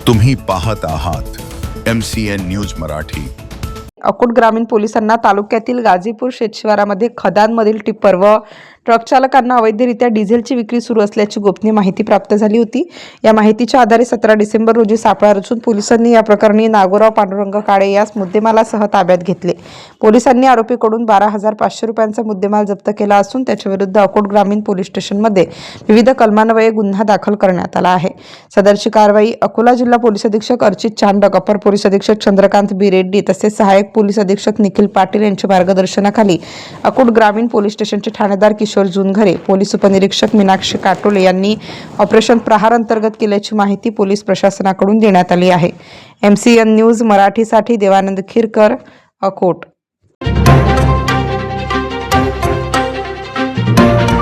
तुम्ही पाहत आहात MCN न्यूज मराठी। अकोट ग्रामीण पोलिसांना तालुक्यातील गाजीपूर शेतशिवारामध्ये खदानमधील टिप्पर व ट्रक चालकांना अवैधरित्या डिझेलची विक्री सुरू असल्याची गोपनीय माहिती प्राप्त झाली होती। या माहितीच्या आधारे 17 डिसेंबर रोजी सापळा रचून पोलिसांनी या प्रकरणी नागोराव पांडुरंग काळे यास मुद्देमालासह ताब्यात घेतले। पोलिसांनी आरोपीकडून 12,500 रुपयांचा मुद्देमाल जप्त केला असून त्याच्या विरुद्ध अकोट ग्रामीण पोलीस स्टेशनमध्ये विविध कलमान्वये गुन्हा दाखल करण्यात आला आहे। सदरची कारवाई अकोला जिल्हा पोलीस अधीक्षक अर्चित चांडक, अपर पोलीस अधीक्षक चंद्रकांत बी रेड्डी तसेच सहाय्यक पोलीस अधीक्षक निखिल पाटील यांच्या मार्गदर्शनाखाली अकोट ग्रामीण पोलीस स्टेशनचे ठाणेदार किशोर जुनघरे, पोलीस उपनिरीक्षक मीनाक्षी काटोले यांनी ऑपरेशन प्रहार अंतर्गत केल्याची माहिती पोलीस प्रशासनाकडून देण्यात आली आहे। MCN न्यूज मराठीसाठी देवानंद खिरकर, अकोट।